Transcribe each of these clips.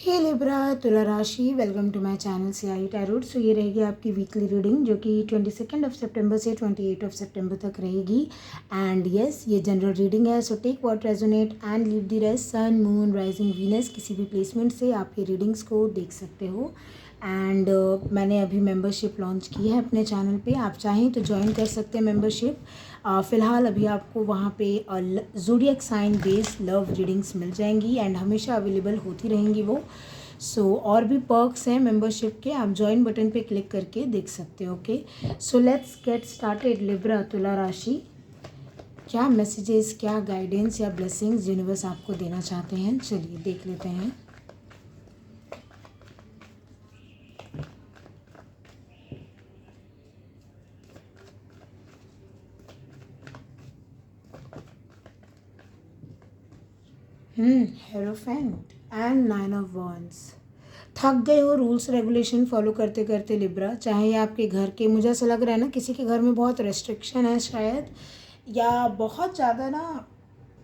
हे Libra तुला राशि, welcome to my channel Siyahi tarot. So ये रहेगी आपकी वीकली रीडिंग जो कि 22 सितंबर से 28 सितंबर तक रहेगी। एंड यस, ये जनरल रीडिंग है, so take what resonate and leave the rest. Sun, moon, rising, venus किसी भी प्लेसमेंट से आप ये रीडिंग्स को देख सकते हो। एंड मैंने अभी मेंबरशिप लॉन्च की है अपने चैनल पे, आप चाहें तो ज्वाइन कर सकते हैं मेंबरशिप। फ़िलहाल अभी आपको वहाँ पे zodiac sign based love readings मिल जाएंगी एंड हमेशा अवेलेबल होती रहेंगी वो। सो और भी पर्क्स हैं मेंबरशिप के, आप ज्वाइन बटन पे क्लिक करके देख सकते हो। Okay, so let's get started. Libra तुला राशि, क्या मैसेजेस, क्या गाइडेंस या ब्लेसिंग्स यूनिवर्स आपको देना चाहते हैं, चलिए देख लेते हैं। Hierophant and 9 of wands. थक गए हो रूल्स रेगुलेशन फॉलो करते करते लिब्रा, चाहे आपके घर के, मुझे ऐसा लग रहा है ना किसी के घर में बहुत रेस्ट्रिक्शन है शायद, या बहुत ज़्यादा ना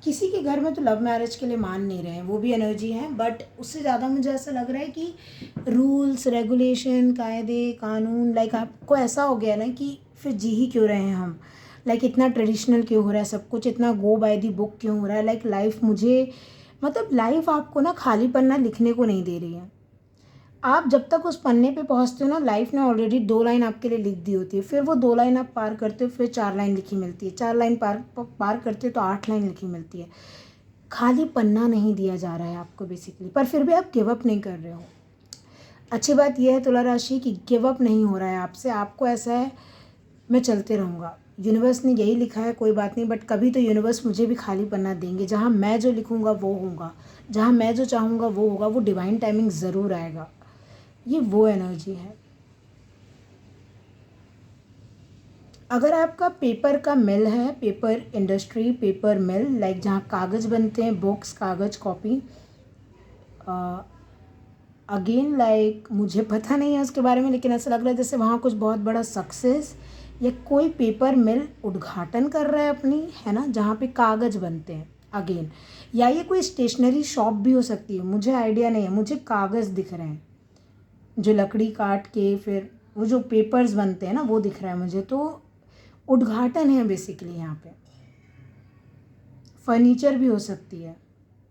किसी के घर में तो लव मैरिज के लिए मान नहीं रहे हैं, वो भी एनर्जी है। बट उससे ज़्यादा मुझे ऐसा लग रहा है कि रूल्स रेगुलेशन, कायदे कानून, लाइक आपको ऐसा हो गया ना कि फिर जी ही क्यों रहे हैं हम, लाइक इतना ट्रेडिशनल क्यों हो रहा है सब कुछ, इतना गो बाय दी बुक क्यों हो रहा है। लाइक लाइफ मुझे, मतलब लाइफ आपको ना खाली पन्ना लिखने को नहीं दे रही है। आप जब तक उस पन्ने पे पहुंचते हो ना, लाइफ ने ऑलरेडी 2 लाइन आपके लिए लिख दी होती है, फिर वो 2 लाइन आप पार करते हो, फिर 4 लाइन लिखी मिलती है, 4 लाइन पार करते हो तो 8 लाइन लिखी मिलती है। खाली पन्ना नहीं दिया जा रहा है आपको बेसिकली, पर फिर भी आप गिव अप नहीं कर रहे हो। अच्छी बात यह है तुला राशि कि गिव अप नहीं हो रहा है आपसे, आपको ऐसा है मैं चलते रहूँगा, यूनिवर्स ने यही लिखा है, कोई बात नहीं, बट कभी तो यूनिवर्स मुझे भी खाली पन्ना देंगे, जहाँ मैं जो लिखूँगा वो होगा, जहाँ मैं जो चाहूँगा वो होगा, वो डिवाइन टाइमिंग ज़रूर आएगा। ये वो एनर्जी है। अगर आपका पेपर का मिल है, पेपर इंडस्ट्री, पेपर मिल, लाइक जहाँ कागज़ बनते हैं, बुक्स, कागज़, कॉपी, अगेन लाइक मुझे पता नहीं है उसके बारे में, लेकिन ऐसा लग रहा है जैसे वहाँ कुछ बहुत बड़ा सक्सेस या कोई पेपर मिल उद्घाटन कर रहा है अपनी, है ना, जहाँ पे कागज़ बनते हैं अगेन, या ये कोई स्टेशनरी शॉप भी हो सकती है, मुझे आइडिया नहीं है। मुझे कागज़ दिख रहे हैं जो लकड़ी काट के फिर वो जो पेपर्स बनते हैं ना, वो दिख रहा है मुझे। तो उद्घाटन है बेसिकली यहाँ पे। फर्नीचर भी हो सकती है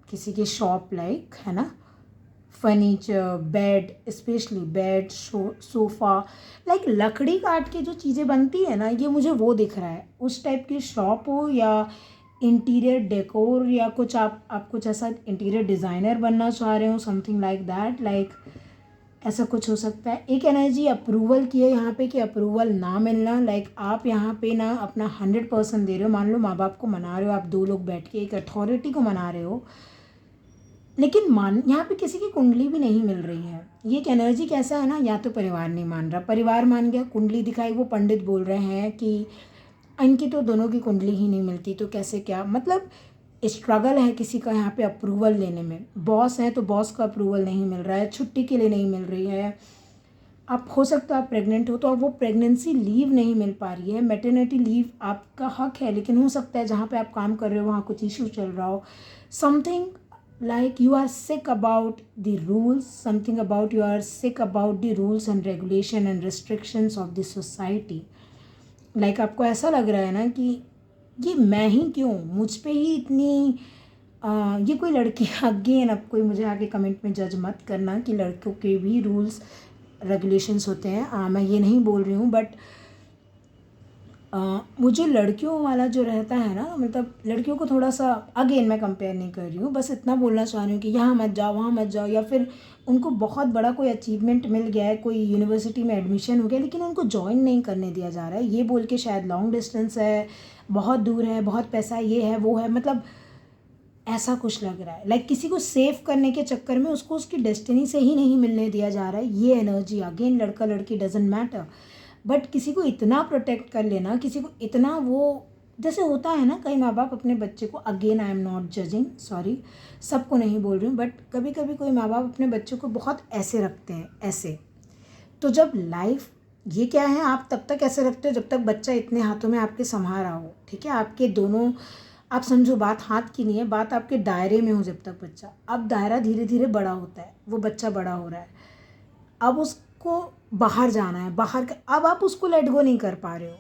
किसी की शॉप, लाइक, है ना, furniture, bed, specially bed, sofa, like लकड़ी काट के जो चीज़ें बनती है ना, ये मुझे वो दिख रहा है। उस टाइप की शॉप हो या इंटीरियर डेकोर, या कुछ आप कुछ ऐसा इंटीरियर डिज़ाइनर बनना चाह रहे हो, समथिंग लाइक दैट, लाइक ऐसा कुछ हो सकता है। एक एनर्जी अप्रूवल की है यहाँ पे कि अप्रूवल ना मिलना, लाइक आप यहाँ पे ना अपना 100% दे रहे हो। मान लो माँ बाप को मना रहे हो, आप 2 लोग बैठ के एक अथॉरिटी को मना रहे हो, लेकिन मान यहाँ पे किसी की कुंडली भी नहीं मिल रही है। ये एक एनर्जी कैसा है ना, या तो परिवार नहीं मान रहा, परिवार मान गया, कुंडली दिखाई, वो पंडित बोल रहे हैं कि इनकी तो दोनों की कुंडली ही नहीं मिलती, तो कैसे क्या, मतलब स्ट्रगल है किसी का यहाँ पे अप्रूवल लेने में। बॉस है तो बॉस का अप्रूवल नहीं मिल रहा है, छुट्टी के लिए नहीं मिल रही है। आप हो सकता है आप प्रेग्नेंट हो तो अब वो प्रेगनेंसी लीव नहीं मिल पा रही है। मैटरनिटी लीव आपका हक है, लेकिन हो सकता है जहाँ पे आप काम कर रहे हो वहाँ कुछ इशू चल रहा हो। Something like you are sick about the rules, something about you are sick about the rules and regulation and restrictions of the society. like आपको ऐसा लग रहा है ना कि ये मैं ही क्यों, मुझ पे ही इतनी ये कोई लड़की, अगेन अब कोई मुझे आगे कमेंट में जज मत करना कि लड़कों के भी रूल्स रेगुलेशंस होते हैं, मैं ये नहीं बोल रही हूँ, बट मुझे लड़कियों वाला जो रहता है ना, मतलब लड़कियों को थोड़ा सा, अगेन मैं कंपेयर नहीं कर रही हूँ, बस इतना बोलना चाह रही हूँ कि यहाँ मत जाओ, वहाँ मत जाओ, या फिर उनको बहुत बड़ा कोई अचीवमेंट मिल गया है, कोई यूनिवर्सिटी में एडमिशन हो गया, लेकिन उनको ज्वाइन नहीं करने दिया जा रहा है, ये बोल के शायद लॉन्ग डिस्टेंस है, बहुत दूर है, बहुत पैसा है, ये है वो है, मतलब ऐसा कुछ लग रहा है। लाइक किसी को सेव करने के चक्कर में उसको उसकी डेस्टिनी से ही नहीं मिलने दिया जा रहा है। ये एनर्जी अगेन, लड़का लड़की डजेंट मैटर, बट किसी को इतना प्रोटेक्ट कर लेना, किसी को इतना वो, जैसे होता है ना कई माँ बाप अपने बच्चे को, again I am not judging, sorry, सबको नहीं बोल रही हूँ, बट कभी कभी कोई माँ बाप अपने बच्चों को बहुत ऐसे रखते हैं, ऐसे। तो जब लाइफ, ये क्या है, आप तब तक ऐसे रखते हो जब तक बच्चा इतने हाथों में आपके संभाल रहा हो, ठीक है, आपके दोनों, आप समझो बात हाथ की नहीं है, बात आपके दायरे में हो जब तक बच्चा। अब दायरा धीरे धीरे बड़ा होता है, वो बच्चा बड़ा हो रहा है, अब उसको बाहर जाना है, अब आप उसको लेट गो नहीं कर पा रहे हो।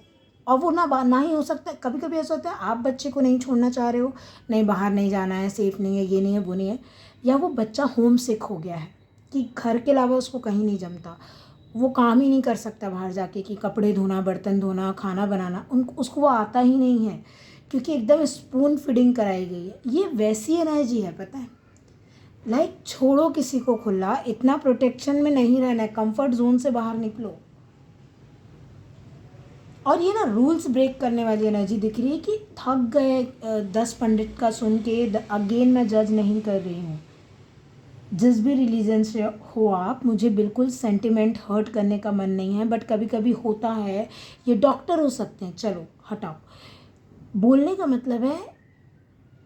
और वो ना ही हो सकता है, कभी कभी ऐसा होता है आप बच्चे को नहीं छोड़ना चाह रहे हो, नहीं बाहर नहीं जाना है, सेफ़ नहीं है, ये नहीं है, वो नहीं है, या वो बच्चा होम सिक हो गया है कि घर के अलावा उसको कहीं नहीं जमता, वो काम ही नहीं कर सकता बाहर जाके कि कपड़े धोना, बर्तन धोना, खाना बनाना, उसको वो आता ही नहीं है, क्योंकि एकदम स्पून फीडिंग कराई गई है। ये वैसी एनर्जी है, पता है, लाइक छोड़ो किसी को खुला, इतना प्रोटेक्शन में नहीं रहना है, कंफर्ट जोन से बाहर निकलो। और ये ना रूल्स ब्रेक करने वाली एनर्जी दिख रही है कि थक गए 10 पंडित का सुन के। अगेन मैं जज नहीं कर रही हूँ, जिस भी रिलीजन से हो आप, मुझे बिल्कुल सेंटिमेंट हर्ट करने का मन नहीं है, बट कभी कभी होता है। ये डॉक्टर हो सकते हैं, चलो हटाओ, बोलने का मतलब है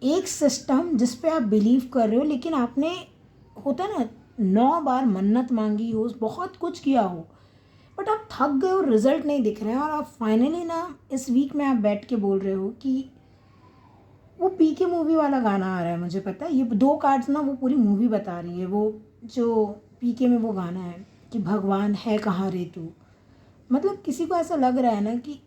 एक सिस्टम जिस पे आप बिलीव कर रहे हो, लेकिन आपने, होता है ना, 9 बार मन्नत मांगी हो, बहुत कुछ किया हो, बट आप थक गए और रिजल्ट नहीं दिख रहे हैं, और आप फाइनली ना इस वीक में आप बैठ के बोल रहे हो कि वो पी के मूवी वाला गाना आ रहा है, मुझे पता है, ये 2 कार्ड्स ना वो पूरी मूवी बता रही है, वो जो पी के में वो गाना है कि भगवान है कहाँ रे तू। मतलब किसी को ऐसा लग रहा है ना कि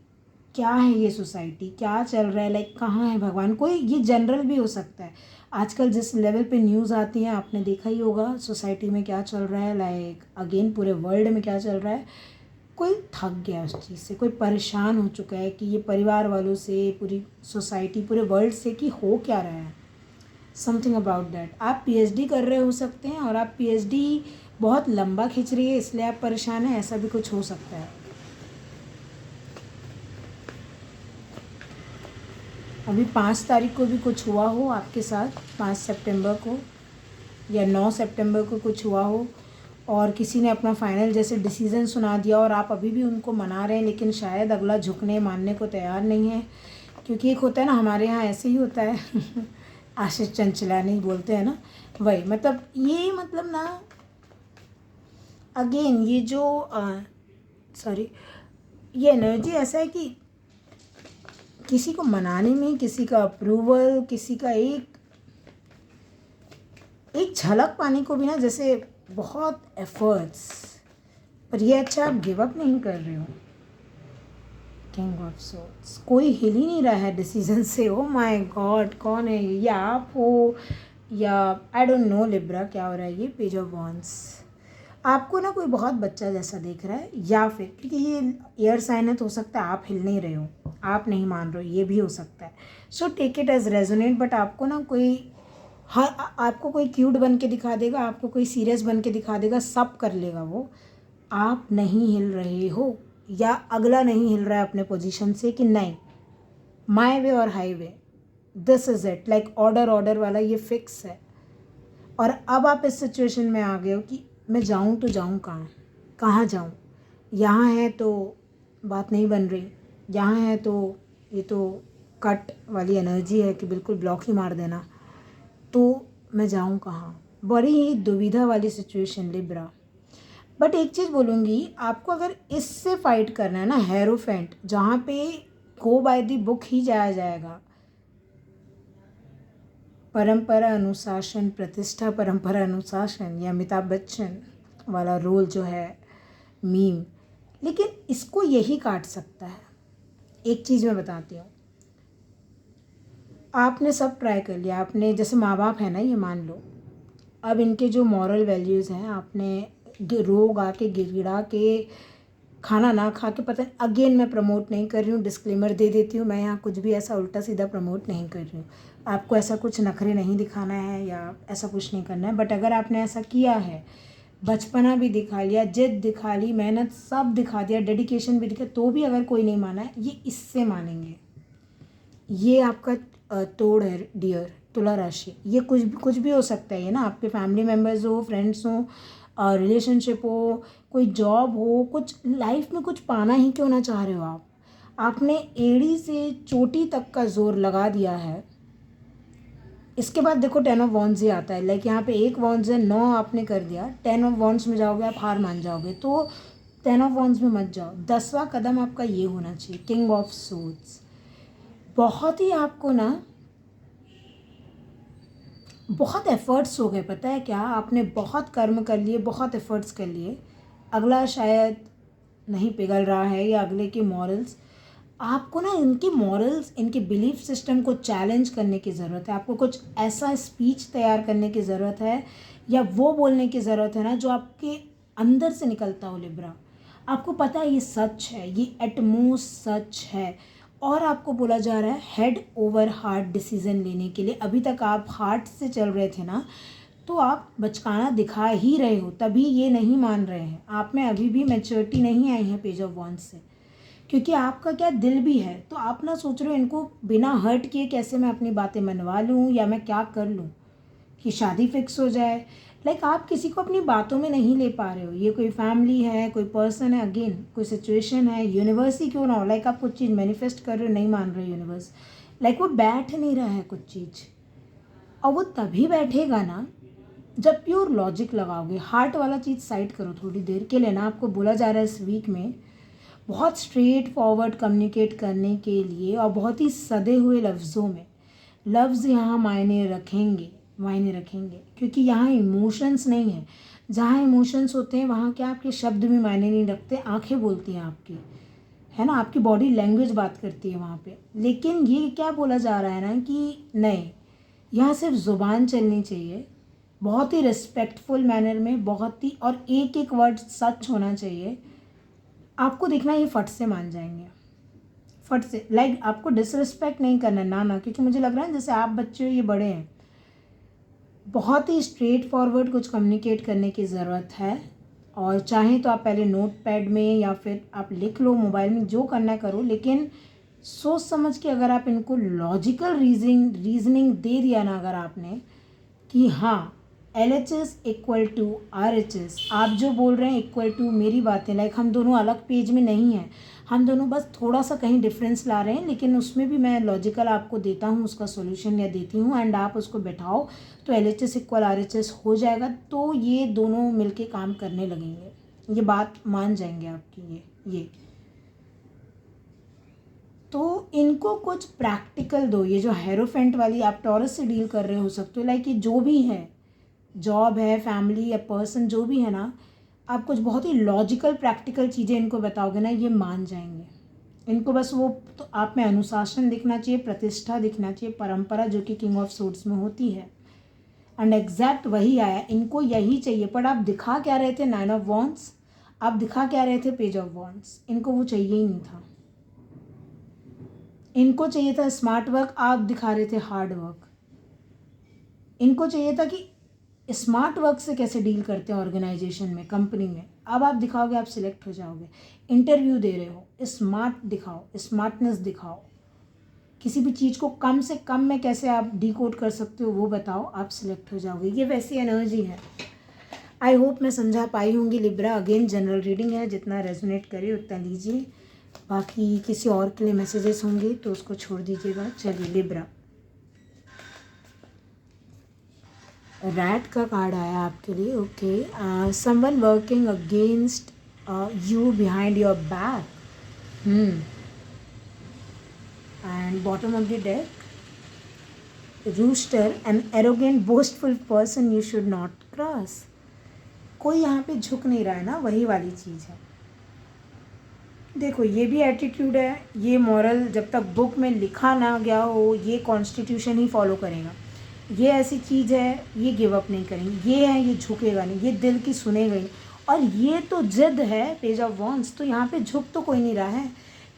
क्या है ये सोसाइटी, क्या चल रहा है, लाइक कहाँ है भगवान। कोई, ये जनरल भी हो सकता है, आजकल जिस लेवल पे न्यूज़ आती है आपने देखा ही होगा, सोसाइटी में क्या चल रहा है, लाइक अगेन पूरे वर्ल्ड में क्या चल रहा है। कोई थक गया उस चीज़ से, कोई परेशान हो चुका है कि ये परिवार वालों से, पूरी सोसाइटी, पूरे वर्ल्ड से, कि हो क्या रहा है, समथिंग अबाउट दैट। आप पीएचडी कर रहे हो सकते हैं, और आप पीएचडी बहुत लंबा खींच रही है इसलिए आप परेशान हैं, ऐसा भी कुछ हो सकता है। अभी 5 तारीख को भी कुछ हुआ हो आपके साथ, 5 सितंबर को या 9 सितंबर को कुछ हुआ हो, और किसी ने अपना फाइनल जैसे डिसीज़न सुना दिया, और आप अभी भी उनको मना रहे हैं, लेकिन शायद अगला झुकने मानने को तैयार नहीं है। क्योंकि एक होता है ना, हमारे यहाँ ऐसे ही होता है आशीष चंचलानी बोलते हैं ना, वही, मतलब ये, मतलब ना अगेन ये जो सॉरी, ये एनर्जी ऐसा है कि किसी को मनाने में, किसी का अप्रूवल, किसी का एक झलक पाने को भी ना, जैसे बहुत एफर्ट्स, पर ये अच्छा आप गिव अप नहीं कर रहे हो। किंग ऑफ सोर्ड्स, कोई हिल ही नहीं रहा है डिसीजन से। ओ माय गॉड, कौन है ये, या आप हो या आई डोंट नो लिब्रा क्या हो रहा है। ये पेज ऑफ वॉन्ड्स, आपको ना कोई बहुत बच्चा जैसा देख रहा है, या फिर क्योंकि ये एयर साइन है तो हो सकता है आप हिल नहीं रहे हो, आप नहीं मान रहे हो, ये भी हो सकता है। So take it as resonate, but आपको ना कोई, हर आपको कोई क्यूट बन के दिखा देगा, आपको कोई सीरियस बन के दिखा देगा, सब कर लेगा वो, आप नहीं हिल रहे हो, या अगला नहीं हिल रहा है अपने पोजीशन से कि नहीं, माय वे और highway, this is it, like order वाला ये फिक्स है। और अब आप इस सिचुएशन में आ गए हो कि मैं जाऊँ तो जाऊँ कहाँ, कहाँ जाऊँ, यहाँ है तो बात नहीं बन रही, यहाँ है तो ये तो कट वाली एनर्जी है कि बिल्कुल ब्लॉक ही मार देना, तो मैं जाऊँ कहाँ, बड़ी ही दुविधा वाली सिचुएशन लिब्रा। बट एक चीज़ बोलूँगी आपको, अगर इससे फाइट करना है ना, हेरोफेंट, जहाँ पे गो बाय द बुक ही जाया जाएगा, परंपरा अनुशासन प्रतिष्ठा, परंपरा अनुशासन, या अमिताभ बच्चन वाला रोल जो है मीम, लेकिन इसको यही काट सकता है। एक चीज़ मैं बताती हूँ, आपने सब ट्राई कर लिया, आपने, जैसे माँ बाप है ना, ये मान लो, अब इनके जो मॉरल वैल्यूज़ हैं, आपने रोग आके गिड़गिड़ा के, खाना ना खा के, पता नहीं, अगेन मैं प्रमोट नहीं कर रही हूँ, डिस्क्लेमर दे देती हूँ, मैं यहाँ कुछ भी ऐसा उल्टा सीधा प्रमोट नहीं कर रही हूँ, आपको ऐसा कुछ नखरे नहीं दिखाना है या ऐसा कुछ नहीं करना है। बट अगर आपने ऐसा किया है, बचपना भी दिखा लिया, जिद दिखा ली, मेहनत सब दिखा दिया, डेडिकेशन भी दिखा, तो भी अगर कोई नहीं माना है, ये इससे मानेंगे। ये आपका तोड़ है डियर, तुला राशि, ये कुछ भी हो सकता है। ये ना आपके फैमिली मेम्बर्स हो, फ्रेंड्स हो, रिलेशनशिप हो, कोई जॉब हो, कुछ लाइफ में कुछ पाना ही क्यों ना चाह रहे हो आप, आपने एड़ी से चोटी तक का जोर लगा दिया है। इसके बाद देखो 10 ऑफ वॉन्ड्स ही आता है, लाइक यहाँ पे 1 वॉन्ड्स है, 9 आपने कर दिया, 10 ऑफ वॉन्ड्स में जाओगे आप, हार मान जाओगे, तो 10 ऑफ वॉन्ड्स में मत जाओ। 10वां कदम आपका ये होना चाहिए, किंग ऑफ सोर्ड्स। बहुत ही आपको ना बहुत एफ़र्ट्स हो गए, पता है क्या, आपने बहुत कर्म कर लिए, बहुत एफ़र्ट्स कर लिए, अगला शायद नहीं पिघल रहा है या अगले के मॉरल्स, आपको ना इनके मॉरल्स, इनके बिलीफ सिस्टम को चैलेंज करने की ज़रूरत है। आपको कुछ ऐसा स्पीच तैयार करने की ज़रूरत है या वो बोलने की ज़रूरत है ना जो आपके अंदर से निकलता हो लिब्रा। आपको पता है ये सच है, ये एटमोस्ट सच है, और आपको बोला जा रहा है हेड ओवर हार्ट डिसीज़न लेने के लिए। अभी तक आप हार्ट से चल रहे थे ना, तो आप बचकाना दिखा ही रहे हो, तभी ये नहीं मान रहे हैं। आप में अभी भी मैच्योरिटी नहीं आई है पेज ऑफ वॉन्ड्स से, क्योंकि आपका क्या दिल भी है। तो आप ना सोच रहे हो इनको बिना हर्ट किए कैसे मैं अपनी बातें मनवा लूँ या मैं क्या कर लूँ कि शादी फिक्स हो जाए। लाइक आप किसी को अपनी बातों में नहीं ले पा रहे हो। ये कोई फैमिली है, कोई पर्सन है, अगेन कोई सिचुएशन है, यूनिवर्स ही क्यों ना हो। लाइक आप कुछ चीज़ मैनिफेस्ट कर रहे हो, नहीं मान रहे यूनिवर्स, लाइक वो बैठ नहीं रहा है कुछ चीज़। और वो तभी बैठेगा ना जब प्योर लॉजिक लगाओगे। हार्ट वाला चीज़ साइड करो थोड़ी देर के लिए ना। आपको बोला जा रहा है इस वीक में बहुत स्ट्रेट फॉरवर्ड कम्युनिकेट करने के लिए और बहुत ही सदे हुए लफ्ज़ों में। लफ्ज़ यहाँ मायने रखेंगे, मायने रखेंगे, क्योंकि यहाँ इमोशंस नहीं है। जहाँ इमोशंस होते हैं वहाँ क्या आपके शब्द भी मायने नहीं रखते, आंखें बोलती हैं आपकी, है ना, आपकी बॉडी लैंग्वेज बात करती है वहाँ पे। लेकिन ये क्या बोला जा रहा है ना कि नहीं, यहाँ सिर्फ ज़ुबान चलनी चाहिए, बहुत ही रिस्पेक्टफुल मैनर में, बहुत ही, और एक एक वर्ड सच होना चाहिए। आपको देखना ये फट से मान जाएंगे, फट से। लाइक आपको डिसरिस्पेक्ट नहीं करना, ना, क्योंकि मुझे लग रहा है जैसे आप बच्चे हो, ये बड़े हैं। बहुत ही स्ट्रेट फॉरवर्ड कुछ कम्युनिकेट करने की ज़रूरत है। और चाहें तो आप पहले नोट पैड में या फिर आप लिख लो मोबाइल में, जो करना करो, लेकिन सोच समझ के अगर आप इनको लॉजिकल रीजनिंग दे दिया ना अगर आपने कि हाँ LHS इक्वल टू RHS, आप जो बोल रहे हैं इक्वल टू मेरी बातें, लाइक हम दोनों अलग पेज में नहीं हैं, हम दोनों बस थोड़ा सा कहीं डिफरेंस ला रहे हैं, लेकिन उसमें भी मैं लॉजिकल आपको देता हूँ उसका सॉल्यूशन या देती हूँ, एंड आप उसको बैठाओ तो LHS इक्वल RHS हो जाएगा। तो ये दोनों मिलके काम करने लगेंगे, ये बात मान जाएंगे आपकी ये। तो इनको कुछ प्रैक्टिकल दो। ये जो हेरोफेंट वाली, आप टॉरस से डील कर रहे हो सकते हो, लाइक ये जो भी है, जॉब है, फैमिली या पर्सन जो भी है ना, आप कुछ बहुत ही लॉजिकल प्रैक्टिकल चीज़ें इनको बताओगे ना, ये मान जाएंगे। इनको बस वो तो आप में अनुशासन दिखना चाहिए, प्रतिष्ठा दिखना चाहिए, परंपरा जो कि किंग ऑफ सोर्ड्स में होती है, एंड एग्जैक्ट वही आया। इनको यही चाहिए, पर आप दिखा क्या रहे थे 9 ऑफ वॉन्ड्स, आप दिखा क्या रहे थे पेज ऑफ वॉन्ड्स। इनको वो चाहिए ही नहीं था, इनको चाहिए था स्मार्ट वर्क, आप दिखा रहे थे हार्ड वर्क। इनको चाहिए था कि स्मार्ट वर्क से कैसे डील करते हैं ऑर्गेनाइजेशन में, कंपनी में। अब आप दिखाओगे, आप सिलेक्ट हो जाओगे। इंटरव्यू दे रहे हो, स्मार्ट दिखाओ, स्मार्टनेस दिखाओ, किसी भी चीज़ को कम से कम में कैसे आप डिकोड कर सकते हो वो बताओ, आप सिलेक्ट हो जाओगे। ये वैसी एनर्जी है। आई होप मैं समझा पाई होंगी लिब्रा। अगेन जनरल रीडिंग है, जितना रेजोनेट करे उतना लीजिए, बाकी किसी और के लिए मैसेजेस होंगे तो उसको छोड़ दीजिएगा। चलिए लिब्रा, रैट का कार्ड आया आपके लिए। Okay, someone working against you behind your back, and bottom of the deck rooster, an arrogant boastful person you should not cross. कोई यहाँ पे झुक नहीं रहा है ना, वही वाली चीज़ है। देखो ये भी एटीट्यूड है, ये मॉरल जब तक बुक में लिखा ना गया हो ये कॉन्स्टिट्यूशन ही फॉलो करेगा। ये ऐसी चीज़ है, ये गिव अप नहीं करेंगे, ये है, ये झुकेगा नहीं, ये दिल की सुनेगा ही। और ये तो जिद है, पेज ऑफ वॉन्ड्स, तो यहाँ पे झुक तो कोई नहीं रहा है।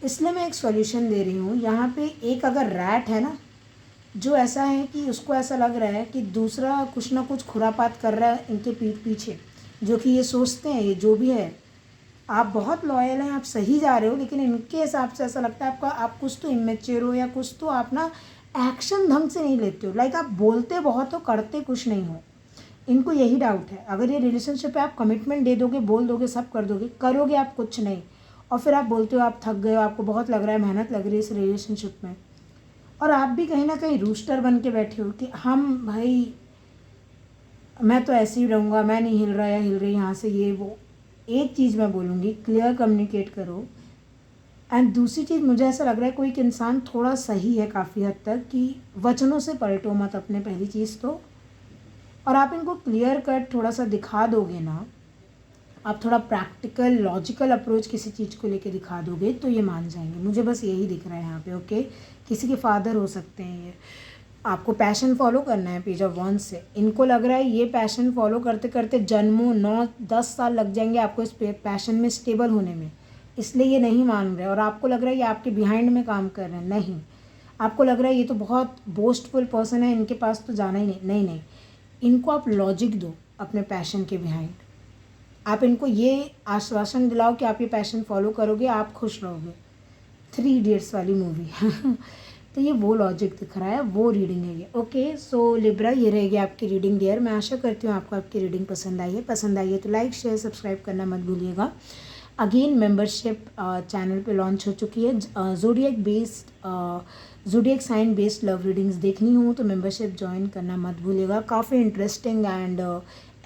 इसलिए मैं एक सॉल्यूशन दे रही हूँ। यहाँ पे एक अगर रैट है ना, जो ऐसा है कि उसको ऐसा लग रहा है कि दूसरा कुछ ना कुछ खुरापात कर रहा है इनके पीठ पीछे, जो कि ये सोचते हैं, ये जो भी है, आप बहुत लॉयल हैं, आप सही जा रहे हो, लेकिन इनके हिसाब से ऐसा लगता है आपका, आप कुछ तो इमेच्योर हो या कुछ तो आप ना एक्शन ढंग से नहीं लेते हो। लाइक आप बोलते बहुत हो, करते कुछ नहीं हो। इनको यही डाउट है। अगर ये रिलेशनशिप पे आप कमिटमेंट दे दोगे, बोल दोगे, सब कर दोगे, करोगे आप कुछ नहीं, और फिर आप बोलते हो आप थक गए हो, आपको बहुत लग रहा है, मेहनत लग रही है इस रिलेशनशिप में, और आप भी कहीं ना कहीं रूस्टर बन के बैठे हो कि हम भाई मैं तो ऐसे ही रहूँगा, मैं नहीं हिल रहा या हिल रही यहाँ से, ये वो। एक चीज़ मैं बोलूँगी, क्लियर कम्युनिकेट करो। एंड दूसरी चीज़, मुझे ऐसा लग रहा है कोई एक इंसान थोड़ा सही है काफ़ी हद तक कि वचनों से पलटो मत अपने, पहली चीज़ तो। और आप इनको क्लियर कट थोड़ा सा दिखा दोगे ना, आप थोड़ा प्रैक्टिकल लॉजिकल अप्रोच किसी चीज़ को लेके दिखा दोगे तो ये मान जाएंगे। मुझे बस यही दिख रहा है यहाँ पे। ओके, किसी के फादर हो सकते हैं ये। आपको पैशन फॉलो करना है पेज ऑफ वन से। इनको लग रहा है ये पैशन फॉलो करते करते जन्मों 9-10 साल लग जाएंगे आपको इस पैशन में स्टेबल होने में, इसलिए ये नहीं मान रहे। और आपको लग रहा है ये आपके बिहाइंड में काम कर रहे हैं, नहीं। आपको लग रहा है ये तो बहुत बोस्टफुल पर्सन है, इनके पास तो जाना ही नहीं। नहीं नहीं, इनको आप लॉजिक दो अपने पैशन के बिहाइंड। आप इनको ये आश्वासन दिलाओ कि आप ये पैशन फॉलो करोगे, आप खुश रहोगे। 3 इडियट्स वाली मूवी तो ये वो लॉजिक दिख रहा है, वो रीडिंग है ये। ओके, सो लिब्रा, ये रहेगी आपकी रीडिंग डियर। मैं आशा करती हूँ आपको आपकी रीडिंग पसंद आई है। पसंद आई है तो लाइक शेयर सब्सक्राइब करना मत भूलिएगा। अगेन मेंबरशिप चैनल पे लॉन्च हो चुकी है। Zodiac sign based love readings देखनी हो तो मेंबरशिप ज्वाइन करना मत भूलिएगा। काफ़ी इंटरेस्टिंग एंड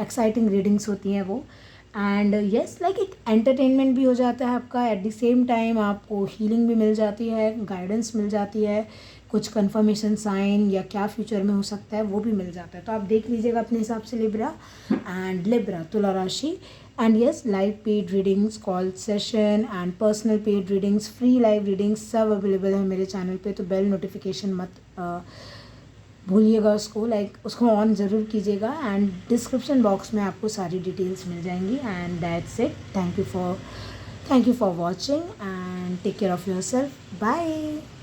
एक्साइटिंग रीडिंग्स होती हैं वो। एंड यस, लाइक एक एंटरटेनमेंट भी हो जाता है आपका, एट द सेम टाइम आपको हीलिंग भी मिल जाती है, गाइडेंस मिल जाती है, कुछ कंफर्मेशन साइन या क्या फ्यूचर में हो सकता है वो भी मिल जाता है। तो आप देख लीजिएगा अपने हिसाब से लिब्रा। एंड लिब्रा तुला राशि। And yes, live paid readings, call session and personal paid readings, free live readings सब अवेलेबल है मेरे चैनल पे। तो बेल नोटिफिकेशन मत भूलिएगा उसको, लाइक उसको ऑन ज़रूर कीजिएगा। एंड डिस्क्रिप्शन बॉक्स में आपको सारी डिटेल्स मिल जाएंगी। And that's it. Thank you for watching and take care of your self. Bye.